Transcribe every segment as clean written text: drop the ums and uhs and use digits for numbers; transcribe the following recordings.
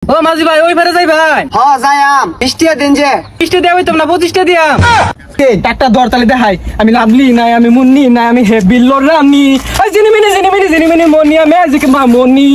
ও মাঝি ভাই ওই পারে যাই ভাই। হ্যাঁ যাইয়াম, 20 দিন যে 20 দেওয়া হইতাম না 25 দিয়াম। টাকটা দরতালি দেখাই আমি লাভলি নাই আমি মুন্নি নাই আমি হে বিল্লর রামনি জিনিমিনি মনি আমি আজকে মা মনি।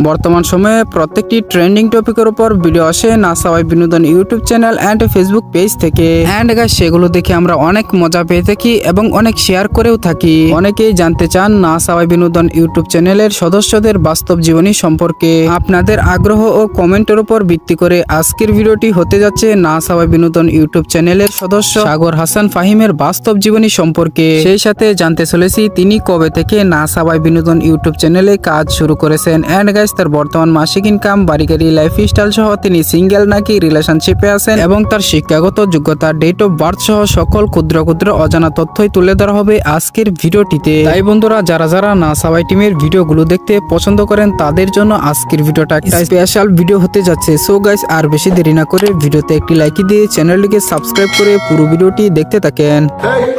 বর্তমান সময়ে প্রত্যেকটি ট্রেন্ডিং টপিকের উপর ভিডিও আসে নাসাওয়াই বিনোদন YouTube channel and Facebook page থেকে। অ্যান্ড গাইস সেগুলো দেখে আমরা অনেক মজা পেয়ে থাকি এবং অনেক শেয়ার করেও থাকি। অনেকেই জানতে চান নাসাওয়াই বিনোদন ইউটিউব চ্যানেলের সদস্যদের বাস্তব জীবনী সম্পর্কে। আপনাদের আগ্রহ ও কমেন্টের উপর ভিত্তি করে আজকের ভিডিওটি হতে যাচ্ছে নাসাওয়াই বিনোদন ইউটিউব চ্যানেলের সদস্য সাগর হাসান ফাহিমের বাস্তব জীবনী সম্পর্কে। সেই সাথে জানতে চলেছি তিনি কবে থেকে নাসাওয়াই বিনোদন ইউটিউব চ্যানেলে কাজ শুরু করেছেন। অ্যান্ড তার বর্তমান মাসিক ইনকাম, বাড়ি লাইফস্টাইল সহ তিনি সিঙ্গেল নাকি রিলেশনশিপে আছেন এবং তার শিক্ষাগত যোগ্যতা, ডেট অফ বার্থ সহ সকল ক্ষুদ্র ক্ষুদ্র অজানা তথ্যই তুলে ধরা হবে আজকের ভিডিওটিতে। তাই বন্ধুরা যারা যারা নাসাওয়াই টিমের ভিডিওগুলো দেখতে পছন্দ করেন তাদের জন্য আজকের ভিডিওটা একটা স্পেশাল ভিডিও হতে যাচ্ছে। সো গাইস আর বেশি দেরি না করে ভিডিওতে একটি লাইক দিয়ে চ্যানেলটিকে সাবস্ক্রাইব করে পুরো ভিডিওটি দেখতে থাকেন।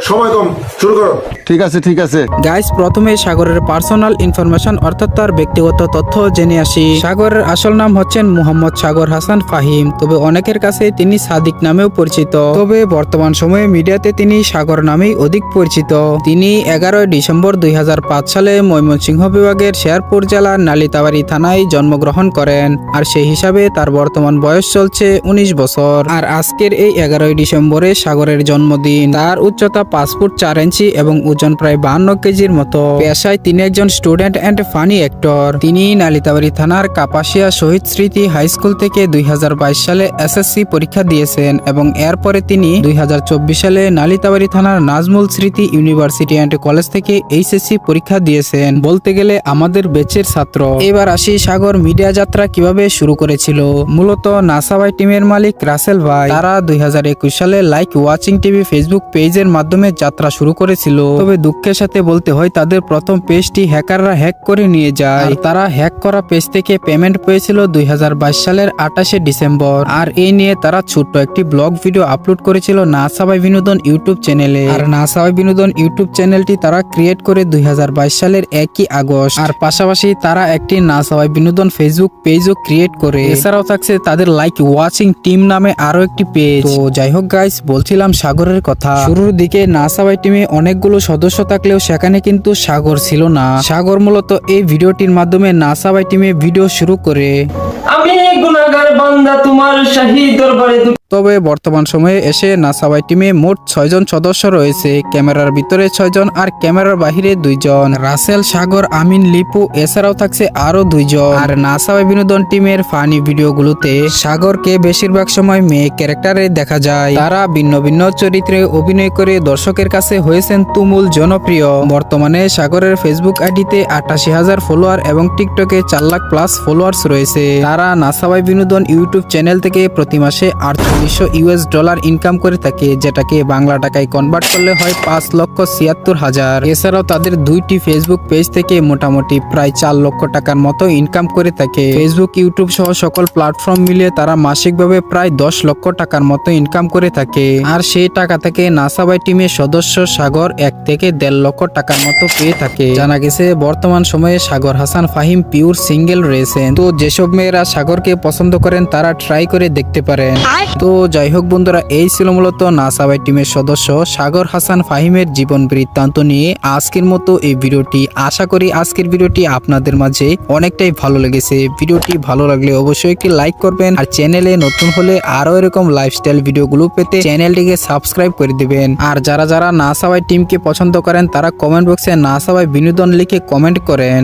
সময় কম, শুরু করো। ঠিক আছে গাইস প্রথমে সাগরের পার্সোনাল ইনফরমেশন অর্থাৎ তার ব্যক্তিগত তথ্য জেনে আসি। সাগরের আসল নাম হচ্ছেন মোহাম্মদ সাগর হাসান ফাহিম, তবে অনেকের কাছে তিনি সাদিক নামেও পরিচিত। তবে বর্তমান সময়ে মিডিয়াতে তিনি সাগর নামেই অধিক পরিচিত। তিনি 11 ডিসেম্বর 2005 সালে ময়মনসিংহ বিভাগের শেরপুর জেলার নালিতাবাড়ি থানায় জন্মগ্রহণ করেন। আর সেই হিসাবে তার বর্তমান বয়স চলছে 19 বছর। আর আজকের এই 11 ডিসেম্বরে সাগরের জন্মদিন। তার উচ্চতা 5 ফুট 4 ইঞ্চি এবং ওজন প্রায় 52 কেজির মতো। পেশায় তিনি একজন স্টুডেন্ট অ্যান্ড ফানি অ্যাক্টর। তিনি নালিতাবাড়ি থানার কাপাসিয়া শহীদ স্মৃতি হাই স্কুল থেকে 2022 সালে এসএসসি পরীক্ষা দিয়েছেন এবং এরপরে তিনি 2024 সালে নালিতাবাড়ি থানার নাজমুল স্মৃতি ইউনিভার্সিটি অ্যান্ড কলেজ থেকে এইচএসসি পরীক্ষা দিয়েছেন। বলতে গেলে আমাদের ব্যাচের ছাত্র। এবার আসি সাগর মিডিয়া যাত্রা কিভাবে শুরু করেছিল। মূলত নাসাওয়াই টিমের মালিক রাসেল ভাই, তারা 2021 সালে লাইক ওয়াচিং টিভি ফেসবুক পেজের মাধ্যমে যাত্রা শুরু করেছিল। তবে দুঃখের সাথে বলতে হয় তাদের প্রথম পেজটি হ্যাকাররা হ্যাক করে নিয়ে যায়। তারা হ্যাক করা পেজ থেকে পেমেন্ট পেয়েছিল 2022 সালের 28 ডিসেম্বর। আর এই নিয়ে তারা ছোট্ট একটি ব্লগ ভিডিও আপলোড করেছিল নাসাওয়াই বিনোদন ইউটিউব চ্যানেলে। আর নাসাওয়াই বিনোদন ইউটিউব চ্যানেলটি তারা ক্রিয়েট করে 2022 সালের 1 আগস্ট। আর পাশাপাশি তারা একটি নাসাওয়াই বিনোদন ফেসবুক পেজও ক্রিয়েট করে। এছাড়াও থাকছে তাদের লাইক ওয়াচিং টিম নামে আরো একটি পেজ। তো যাই হোক গাইস, বলছিলাম সাগরের কথা। শুরুর দিকে নাসাওয়াই টিমে অনেকগুলো সদস্য থাকলেও সেখানে কিন্তু সাগর ছিল না। সাগর মূলত এই ভিডিওটির মাধ্যমে নাসাওয়াই টিমে ভিডিও শুরু করে। আমি গুনাহগার বান্দা তোমার শাহী দরবারে। তবে বর্তমান সময়ে এসে নাসাওয়াই টিমে মোট 6 জন সদস্য রয়েছে। ক্যামেরার ভিতরে 6 জন আর ক্যামেরার বাহিরে 2 জন, রাসেল, সাগর, আমিন, লিপু। এছাড়াও থাকছে আরো 2 জন। আর নাসাওয়াই বিনোদন টিমের ফানি ভিডিওগুলোতে সাগরকে বেশিরভাগ সময় মেয়ে ক্যারেক্টারে দেখা যায়। তারা ভিন্ন ভিন্ন চরিত্রে অভিনয় করে দর্শকের কাছে হয়েছেন তুমুল জনপ্রিয়। বর্তমানে সাগরের ফেসবুক আইডিতে 88,000 ফলোয়ার এবং টিকটকে 4 লাখ প্লাস ফলোয়ার্স রয়েছে। তারা নাসাওয়াই বিনোদন ইউটিউব চ্যানেল থেকে প্রতি মাসে $48 ইনকাম করে থাকে, যেটাকে বাংলা টাকায় কনভার্ট করলে হয় 5,76,000। এছাড়াও তাদের 2টি ফেসবুক পেজ থেকে মোটামুটি প্রায় 4 লক্ষ টাকার মতো ইনকাম করে থাকে। ফেসবুক, ইউটিউব সহ সকল প্ল্যাটফর্ম মিলিয়ে তারা মাসিকভাবে প্রায় 10 লক্ষ টাকার মতো ইনকাম করে থাকে। আর সেই টাকা থেকে নাসাওয়াই টিমের সদস্য সাগর 1 থেকে 1.5 লক্ষ টাকার মতো পেয়ে থাকে। জানা গেছে বর্তমান সময়ে সাগর হাসান ফাহিম পিওর সিঙ্গেল রয়েছেন। তো যেসব মেয়েরা সাগরকে পছন্দ করেন তারা ট্রাই করে দেখতে পারেন। তো যাই হোক বন্ধুরা, এই ছিল মূলত নাসাওয়াই টিমের সদস্য সাগর হাসান ফাহিমের জীবন বৃত্তান্ত নিয়ে আজকের মতো এই ভিডিওটি। আশা করি আজকের ভিডিওটি আপনাদের মাঝে অনেকটাই ভালো লেগেছে। ভিডিওটি ভালো লাগলে অবশ্যই একটি লাইক করবেন। আর চ্যানেলে নতুন হলে আরো এরকম লাইফস্টাইল ভিডিওগুলো পেতে চ্যানেলটিকে সাবস্ক্রাইব করে দিবেন। আর যারা যারা নাসাওয়াই টিমকে পছন্দ করেন তারা কমেন্ট বক্সে নাসাওয়াই বিনোদন লিখে কমেন্ট করেন।